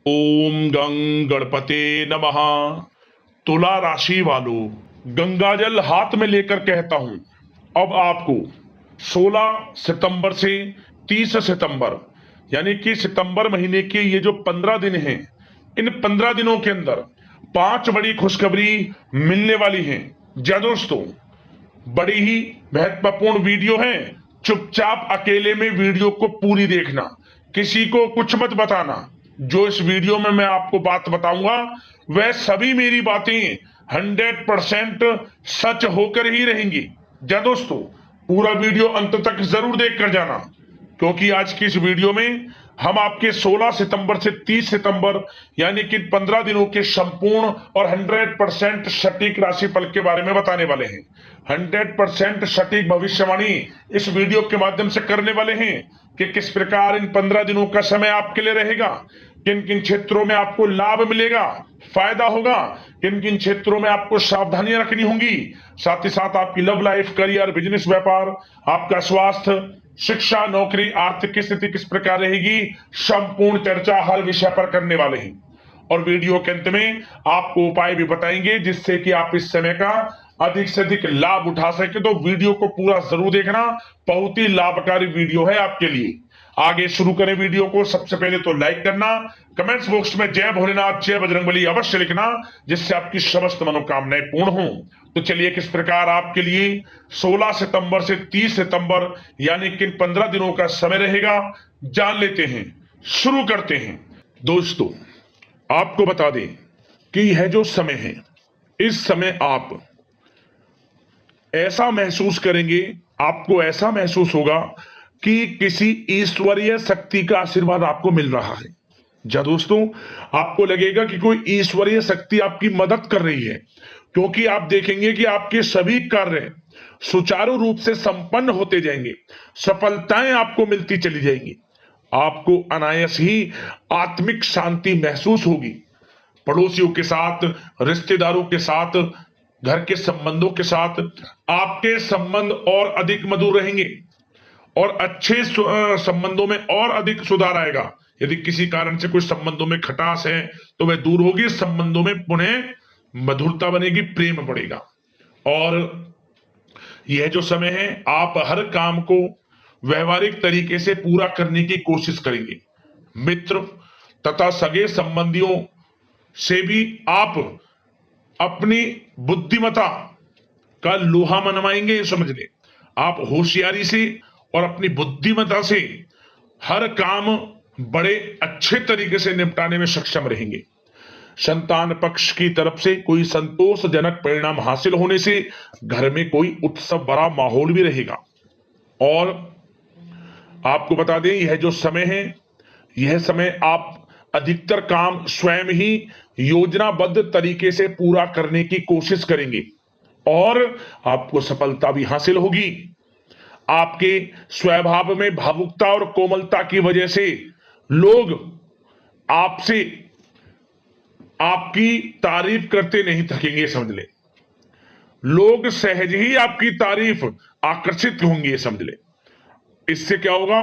ओम गंग गणपते नमः। तुला राशि वालों, गंगाजल हाथ में लेकर कहता हूं, अब आपको 16 सितंबर से 30 सितंबर यानी कि सितंबर महीने के ये जो 15 दिन हैं, इन 15 दिनों के अंदर 5 बड़ी खुशखबरी मिलने वाली हैं। जी दोस्तों, बड़ी ही महत्वपूर्ण वीडियो है। चुपचाप अकेले में वीडियो को पूरी देखना, किसी को कुछ मत बताना। जो इस वीडियो में मैं आपको बात बताऊंगा वह सभी मेरी बातें 100% सच होकर ही रहेंगी। जा दोस्तों, पूरा वीडियो अंत तक जरूर देख कर जाना, क्योंकि आज की इस वीडियो में हम आपके 16 सितंबर से 30 सितंबर यानी कि 15 दिनों के संपूर्ण और 100% सटीक राशिफल के बारे में बताने वाले हैं। 100% सटीक भविष्यवाणी इस वीडियो के माध्यम से करने वाले हैं कि किस प्रकार इन 15 दिनों का समय आपके लिए रहेगा, किन किन क्षेत्रों में आपको लाभ मिलेगा, फायदा होगा, किन किन क्षेत्रों में आपको सावधानियां रखनी होंगी, साथ ही साथ आपकी लव लाइफ, करियर, बिजनेस, व्यापार, आपका स्वास्थ्य, शिक्षा, नौकरी, आर्थिक स्थिति किस प्रकार रहेगी, संपूर्ण चर्चा हर विषय पर करने वाले हैं। और वीडियो के अंत में आपको उपाय भी बताएंगे जिससे कि आप इस समय का अधिक से अधिक लाभ उठा सके। तो वीडियो को पूरा जरूर देखना, बहुत ही लाभकारी वीडियो है आपके लिए। आगे शुरू करें वीडियो को। सबसे पहले तो लाइक करना, कमेंट्स बॉक्स में जय भोलेनाथ, जय बजरंगबली अवश्य लिखना, जिससे आपकी समस्त मनोकामनाएं पूर्ण हो। तो चलिए, किस प्रकार आपके लिए 16 सितंबर से 30 सितंबर यानी कि 15 दिनों का समय रहेगा, जान लेते हैं। शुरू करते हैं। दोस्तों, आपको बता दें कि यह जो समय है, इस समय आप ऐसा महसूस करेंगे, आपको ऐसा महसूस होगा कि किसी ईश्वरीय शक्ति का आशीर्वाद आपको मिल रहा है। जा दोस्तों, आपको लगेगा कि कोई ईश्वरीय शक्ति आपकी मदद कर रही है, क्योंकि आप देखेंगे कि आपके सभी कार्य सुचारू रूप से संपन्न होते जाएंगे, सफलताएं आपको मिलती चली जाएंगी, आपको अनायास ही आत्मिक शांति महसूस होगी। पड़ोसियों के साथ, रिश्तेदारों के साथ, घर के संबंधों के साथ आपके संबंध और अधिक मधुर रहेंगे और अच्छे संबंधों में और अधिक सुधार आएगा। यदि किसी कारण से कुछ संबंधों में खटास है तो वह दूर होगी, संबंधों में पुनः मधुरता बनेगी, प्रेम बढ़ेगा। और यह जो समय है, आप हर काम को व्यवहारिक तरीके से पूरा करने की कोशिश करेंगे। मित्र तथा सगे संबंधियों से भी आप अपनी बुद्धिमत्ता का लोहा मनवाएंगे। समझ ले, आप होशियारी से और अपनी बुद्धिमत्ता से हर काम बड़े अच्छे तरीके से निपटाने में सक्षम रहेंगे। संतान पक्ष की तरफ से कोई संतोषजनक परिणाम हासिल होने से घर में कोई उत्सव भरा माहौल भी रहेगा। और आपको बता दें, यह जो समय है, यह समय आप अधिकतर काम स्वयं ही योजनाबद्ध तरीके से पूरा करने की कोशिश करेंगे और आपको सफलता भी हासिल होगी। आपके स्वभाव में भावुकता और कोमलता की वजह से लोग आपसे आपकी तारीफ करते नहीं थकेंगे। समझ ले, लोग सहज ही आपकी तारीफ आकर्षित होंगे। समझ ले, इससे क्या होगा,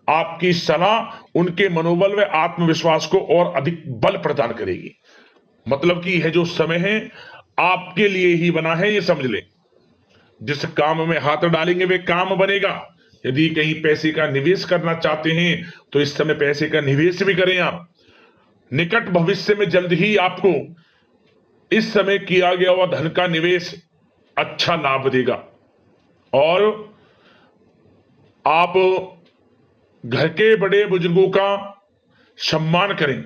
आपकी सलाह उनके मनोबल व आत्मविश्वास को और अधिक बल प्रदान करेगी। मतलब कि यह जो समय है आपके लिए ही बना है, ये समझ ले। जिस काम में हाथ डालेंगे वे काम बनेगा। यदि कहीं पैसे का निवेश करना चाहते हैं तो इस समय पैसे का निवेश भी करें आप। निकट भविष्य में जल्द ही आपको इस समय किया गया हुआ धन का निवेश अच्छा लाभ देगा। और आप घर के बड़े बुजुर्गों का सम्मान करें,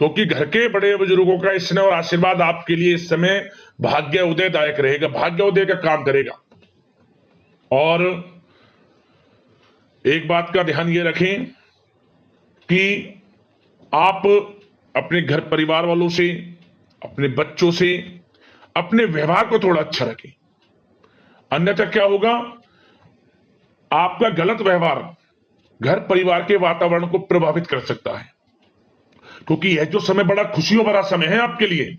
क्योंकि घर के बड़े बुजुर्गों का स्नेह और आशीर्वाद आपके लिए इस समय भाग्य उदयदायक रहेगा, भाग्य उदय का काम करेगा। और एक बात का ध्यान ये रखें कि आप अपने घर परिवार वालों से, अपने बच्चों से अपने व्यवहार को थोड़ा अच्छा रखें। अन्यथा क्या होगा, आपका गलत व्यवहार घर परिवार के वातावरण को प्रभावित कर सकता है। क्योंकि यह जो समय बड़ा खुशियों भरा समय है आपके लिए,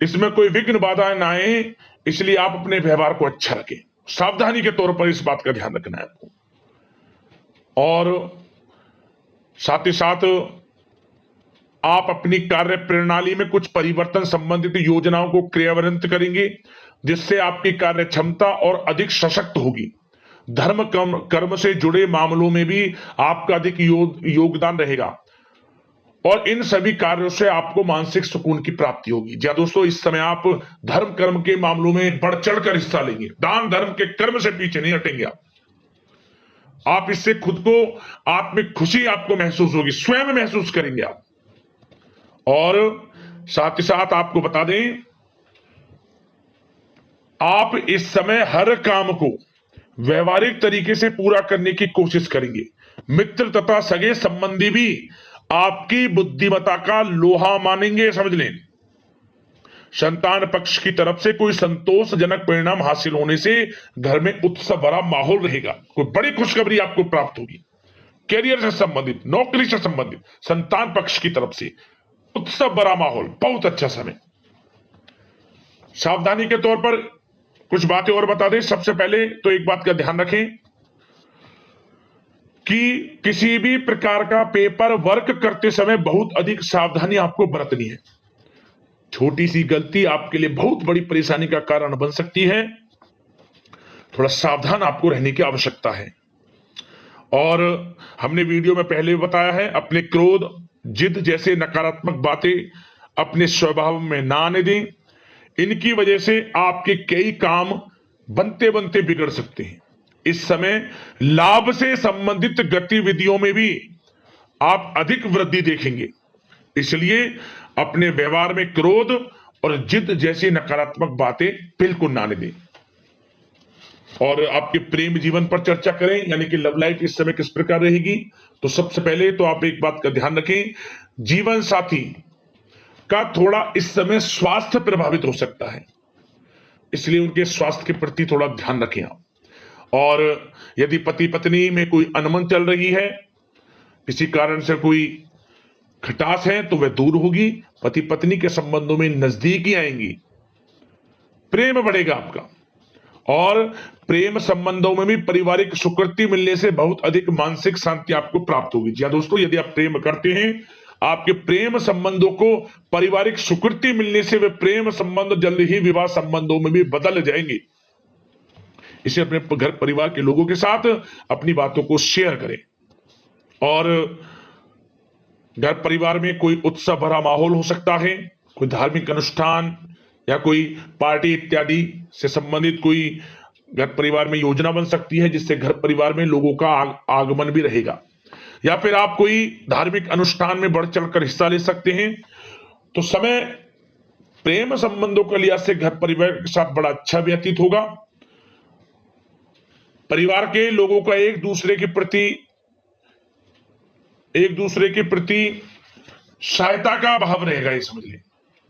इसमें कोई विघ्न बाधा ना आए, इसलिए आप अपने व्यवहार को अच्छा रखें। सावधानी के तौर पर इस बात का ध्यान रखना है आपको। और साथ ही साथ आप अपनी कार्य प्रणाली में कुछ परिवर्तन संबंधित योजनाओं को क्रियान्वित करेंगे, जिससे आपकी कार्य क्षमता और अधिक सशक्त होगी। धर्म कर्म से जुड़े मामलों में भी आपका अधिक योगदान रहेगा और इन सभी कार्यों से आपको मानसिक सुकून की प्राप्ति होगी। जी दोस्तों, इस समय आप धर्म कर्म के मामलों में बढ़ चढ़कर हिस्सा लेंगे। दान धर्म के कर्म से पीछे नहीं हटेंगे आप इससे खुद को आत्मिक खुशी आपको महसूस होगी, स्वयं महसूस करेंगे आप। और साथ ही साथ आपको बता दें, आप इस समय हर काम को व्यवहारिक तरीके से पूरा करने की कोशिश करेंगे। मित्र तथा सगे संबंधी भी आपकी बुद्धिमत्ता का लोहा मानेंगे, समझ लें। संतान पक्ष की तरफ से कोई संतोषजनक परिणाम हासिल होने से घर में उत्सव भरा माहौल रहेगा। कोई बड़ी खुशखबरी आपको प्राप्त होगी। कैरियर से संबंधित, नौकरी से संबंधित, संतान पक्ष की तरफ से उत्सव भरा माहौल, बहुत अच्छा समय। सावधानी के तौर पर कुछ बातें और बता दें। सबसे पहले तो एक बात का ध्यान रखें कि किसी भी प्रकार का पेपर वर्क करते समय बहुत अधिक सावधानी आपको बरतनी है। छोटी सी गलती आपके लिए बहुत बड़ी परेशानी का कारण बन सकती है। थोड़ा सावधान आपको रहने की आवश्यकता है। और हमने वीडियो में पहले भी बताया है, अपने क्रोध, जिद जैसे नकारात्मक बातें अपने स्वभाव में ना आने दें। इनकी वजह से आपके कई काम बनते बनते बिगड़ सकते हैं। इस समय लाभ से संबंधित गतिविधियों में भी आप अधिक वृद्धि देखेंगे, इसलिए अपने व्यवहार में क्रोध और जिद जैसी नकारात्मक बातें बिल्कुल ना आने दें। और आपके प्रेम जीवन पर चर्चा करें, यानी कि लव लाइफ इस समय किस प्रकार रहेगी। तो सबसे पहले तो आप एक बात का ध्यान रखें, जीवन साथी का थोड़ा इस समय स्वास्थ्य प्रभावित हो सकता है, इसलिए उनके स्वास्थ्य के प्रति थोड़ा ध्यान रखें आप। और यदि पति पत्नी में कोई अनबन चल रही है, किसी कारण से कोई खटास है, तो वह दूर होगी। पति पत्नी के संबंधों में नजदीकी आएंगी, प्रेम बढ़ेगा आपका। और प्रेम संबंधों में भी पारिवारिक स्वीकृति मिलने से बहुत अधिक मानसिक शांति आपको प्राप्त होगी। जी दोस्तों, यदि आप प्रेम करते हैं, आपके प्रेम संबंधों को पारिवारिक स्वीकृति मिलने से वे प्रेम संबंध जल्द ही विवाह संबंधों में भी बदल जाएंगे। इसे अपने घर परिवार के लोगों के साथ अपनी बातों को शेयर करें। और घर परिवार में कोई उत्सव भरा माहौल हो सकता है, कोई धार्मिक अनुष्ठान या कोई पार्टी इत्यादि से संबंधित कोई घर परिवार में योजना बन सकती है, जिससे घर परिवार में लोगों का आगमन भी रहेगा। या फिर आप कोई धार्मिक अनुष्ठान में बढ़ चढ़कर हिस्सा ले सकते हैं। तो समय प्रेम संबंधों के लिहाज से घर परिवार के साथ बड़ा अच्छा व्यतीत होगा। परिवार के लोगों का एक दूसरे के प्रति सहायता का भाव रहेगा, ये समझ लें।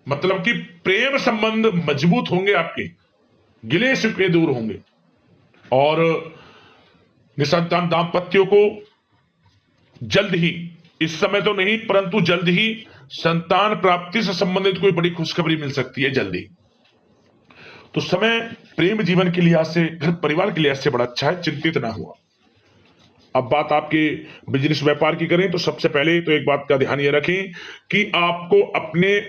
मतलब कि प्रेम संबंध मजबूत होंगे, आपके गिले शिकवे दूर होंगे। और निसंतान दाम्पत्यों को जल्द ही, इस समय तो नहीं परंतु जल्द ही संतान प्राप्ति से संबंधित कोई बड़ी खुशखबरी मिल सकती है जल्दी। तो समय प्रेम जीवन के लिहाज से, घर परिवार के लिहाज से बड़ा अच्छा है, चिंतित ना हुआ। अब बात आपके बिजनेस व्यापार की करें, तो सबसे पहले तो एक बात का ध्यान ये रखें कि आपको अपने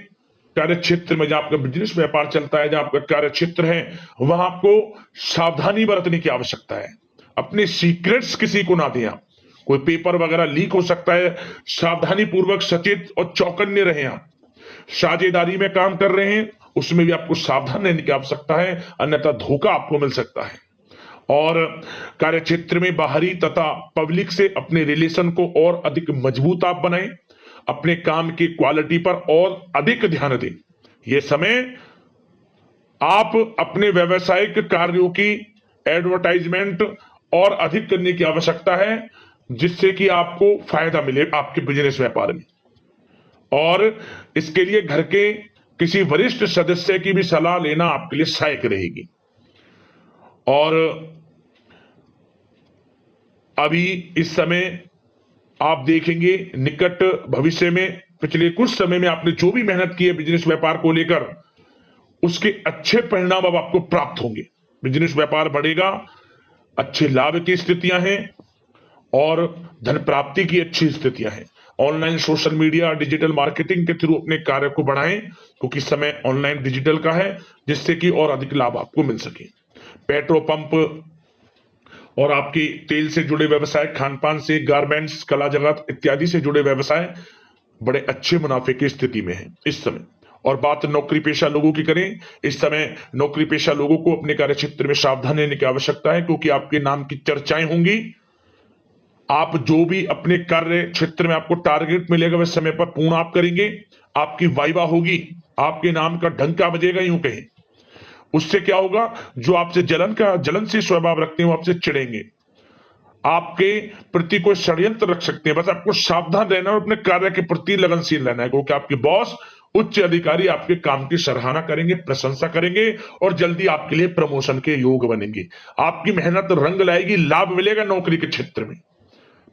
कार्य क्षेत्र में, जहां आपका बिजनेस व्यापार चलता है, जहां आपका कार्य क्षेत्र है, वहां आपको सावधानी बरतने की आवश्यकता है। अपने सीक्रेट्स किसी को ना दें आप। कोई पेपर वगैरह लीक हो सकता है, सावधानी पूर्वक सचेत और चौकन्ने रहें आप। साझेदारी में काम कर रहे हैं, उसमें भी आपको सावधान रहने की आवश्यकता है, अन्यथा धोखा आपको मिल सकता है। और कार्य क्षेत्र में बाहरी तथा पब्लिक से अपने रिलेशन को और अधिक मजबूत आप बनाएं। अपने काम की क्वालिटी पर और अधिक ध्यान दें। यह समय आप अपने व्यावसायिक कार्यों की एडवर्टाइजमेंट और अधिक करने की आवश्यकता है, जिससे कि आपको फायदा मिले आपके बिजनेस व्यापार में। और इसके लिए घर के किसी वरिष्ठ सदस्य की भी सलाह लेना आपके लिए सहायक रहेगी। और अभी इस समय आप देखेंगे, निकट भविष्य में, पिछले कुछ समय में आपने जो भी मेहनत की है बिजनेस व्यापार को लेकर, उसके अच्छे परिणाम अब आपको प्राप्त होंगे। बिजनेस व्यापार बढ़ेगा, अच्छे लाभ की स्थितियां हैं और धन प्राप्ति की अच्छी स्थितियां हैं। Online social media digital marketing के थ्रू अपने कार्य को बढ़ाएं, क्योंकि समय ऑनलाइन डिजिटल का है, जिससे कि और अधिक लाभ आपको मिल सके। पेट्रोल पंप और आपकी तेल से जुड़े व्यवसाय, खान पान से, गारमेंट्स, कला जगत इत्यादि से जुड़े व्यवसाय बड़े अच्छे मुनाफे की स्थिति में है इस समय। और बात नौकरी पेशा लोगों की करें, इस समय नौकरी पेशा लोगों को अपने कार्य क्षेत्र में सावधान रहने की आवश्यकता है, क्योंकि आपके नाम की चर्चाएं होंगी। आप जो भी अपने कार्य क्षेत्र में आपको टारगेट मिलेगा वह समय पर पूर्ण आप करेंगे, आपकी वाइवा होगी, आपके नाम का डंका बजेगा, यूं कहें। उससे क्या होगा, जो आपसे जलनशील स्वभाव रखते हैं वो आपसे चिढ़ेंगे, आपके प्रति कोई षड्यंत्र रख सकते हैं। बस आपको सावधान रहना और अपने कार्य के प्रति लगनशील रहना है, क्योंकि आपके बॉस उच्च अधिकारी आपके काम की सराहना करेंगे, प्रशंसा करेंगे और जल्दी आपके लिए प्रमोशन के योग बनेंगे। आपकी मेहनत रंग लाएगी, लाभ मिलेगा नौकरी के क्षेत्र में,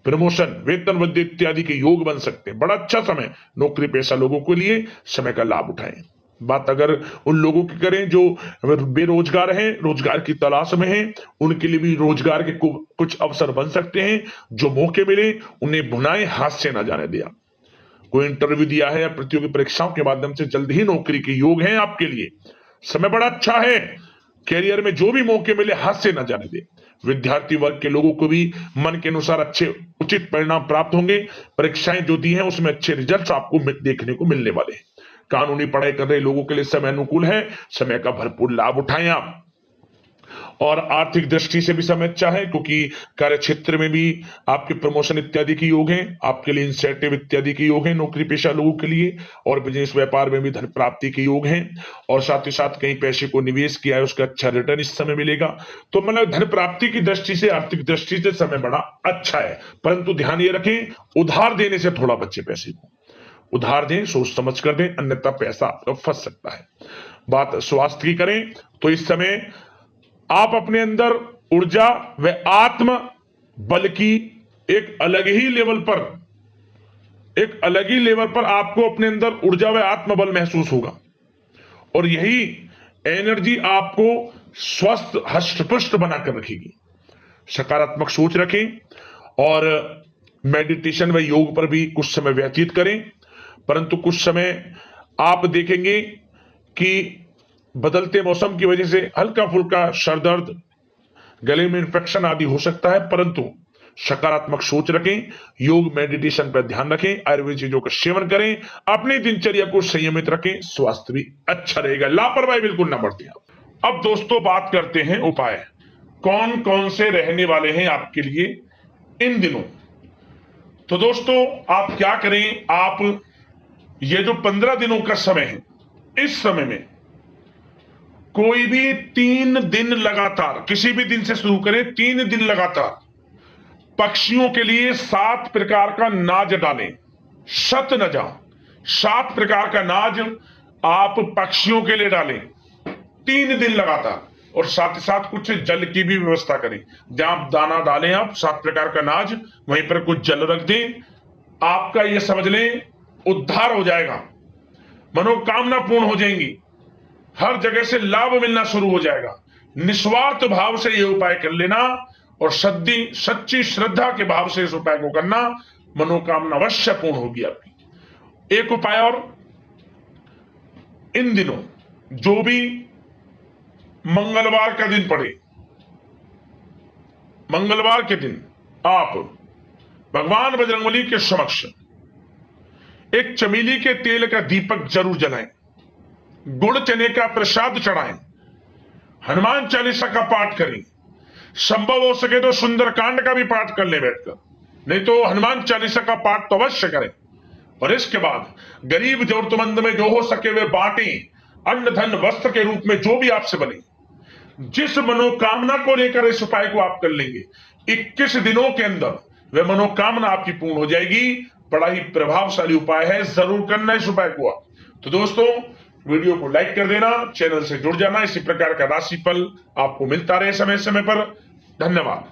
प्रमोशन, वेतन वृद्धि इत्यादि के योग बन सकते हैं। बड़ा अच्छा समय नौकरी पेशा लोगों के लिए, समय का लाभ उठाएं। बात अगर उन लोगों की करें जो बेरोजगार हैं, रोजगार की तलाश में हैं, उनके लिए भी रोजगार के कुछ अवसर बन सकते हैं। जो मौके मिले उन्हें भुनाएं, हाथ से ना जाने दिया। कोई इंटरव्यू दिया है या प्रतियोगी परीक्षाओं के माध्यम से जल्द ही नौकरी के योग हैं आपके लिए, समय बड़ा अच्छा है। कैरियर में जो भी मौके मिले हाथ से ना जाने दे। विद्यार्थी वर्ग के लोगों को भी मन के अनुसार अच्छे उचित परिणाम प्राप्त होंगे। परीक्षाएं जो दी हैं उसमें अच्छे रिजल्ट्स आपको देखने को मिलने वाले हैं। कानूनी पढ़ाई कर रहे लोगों के लिए समय अनुकूल है, समय का भरपूर लाभ उठाएं आप। और आर्थिक दृष्टि से भी समय अच्छा है, क्योंकि कार्य क्षेत्र में भी आपके प्रमोशन इत्यादि के योग हैं, आपके लिए इंसेंटिव इत्यादि के योग हैं नौकरी पेशा लोगों के लिए। और बिजनेस व्यापार में भी धन प्राप्ति के योग हैं, और साथ ही साथ कहीं पैसे को निवेश किया है उसका अच्छा रिटर्न इस समय मिलेगा। तो मतलब धन प्राप्ति की दृष्टि से, आर्थिक दृष्टि से समय बड़ा अच्छा है। परंतु ध्यान ये रखें, उधार देने से थोड़ा बचे, पैसे को उधार दें, सोच समझ कर दें, अन्यथा पैसा आपका फंस सकता है। बात स्वास्थ्य की करें तो इस समय आप अपने अंदर ऊर्जा व आत्म बल की एक अलग ही लेवल पर आपको अपने अंदर ऊर्जा व आत्म बल महसूस होगा, और यही एनर्जी आपको स्वस्थ हष्ट-पुष्ट बनाकर रखेगी। सकारात्मक सोच रखें और मेडिटेशन व योग पर भी कुछ समय व्यतीत करें। परंतु कुछ समय आप देखेंगे कि बदलते मौसम की वजह से हल्का फुल्का सर दर्द, गले में इंफेक्शन आदि हो सकता है, परंतु सकारात्मक सोच रखें, योग मेडिटेशन पर ध्यान रखें, आयुर्वेद चीजों का सेवन करें, अपनी दिनचर्या को संयमित रखें, स्वास्थ्य भी अच्छा रहेगा, लापरवाही बिल्कुल ना बरतें। अब दोस्तों बात करते हैं उपाय, कौन कौन से रहने वाले हैं आपके लिए इन दिनों। तो दोस्तों आप क्या करें, आप ये जो 15 दिनों का समय है, इस समय में कोई भी 3 दिन लगातार, किसी भी दिन से शुरू करें, 3 दिन लगातार पक्षियों के लिए 7 प्रकार का नाज डालें। शत न जा 7 प्रकार का नाज आप पक्षियों के लिए डालें 3 दिन लगातार, और साथ ही साथ कुछ जल की भी व्यवस्था करें। जहां आप दाना डालें, आप 7 प्रकार का नाज, वहीं पर कुछ जल रख दें। आपका यह समझ लें उद्धार हो जाएगा, मनोकामना पूर्ण हो जाएंगी, हर जगह से लाभ मिलना शुरू हो जाएगा। निस्वार्थ भाव से यह उपाय कर लेना और सच्ची श्रद्धा के भाव से इस उपाय को करना, मनोकामना अवश्य पूर्ण होगी आपकी। एक उपाय और, इन दिनों जो भी मंगलवार का दिन पड़े, मंगलवार के दिन आप भगवान बजरंगबली के समक्ष एक चमेली के तेल का दीपक जरूर जलाएं, गुड़ चने का प्रसाद चढ़ाएं, हनुमान चालीसा का पाठ करें, संभव हो सके तो सुंदरकांड का भी पाठ कर ले बैठकर, नहीं तो हनुमान चालीसा का पाठ तो अवश्य करें। और इसके बाद गरीब जरूरतमंद में जो हो सके वे बांटें, अन्न धन वस्त्र के रूप में जो भी आपसे बने। जिस मनोकामना को लेकर इस उपाय को आप कर लेंगे, 21 दिनों के अंदर वह मनोकामना आपकी पूर्ण हो जाएगी। बड़ा ही प्रभावशाली उपाय है, जरूर करना इस उपाय को आप। तो दोस्तों वीडियो को लाइक कर देना, चैनल से जुड़ जाना, इसी प्रकार का राशिफल आपको मिलता रहे समय समय पर। धन्यवाद।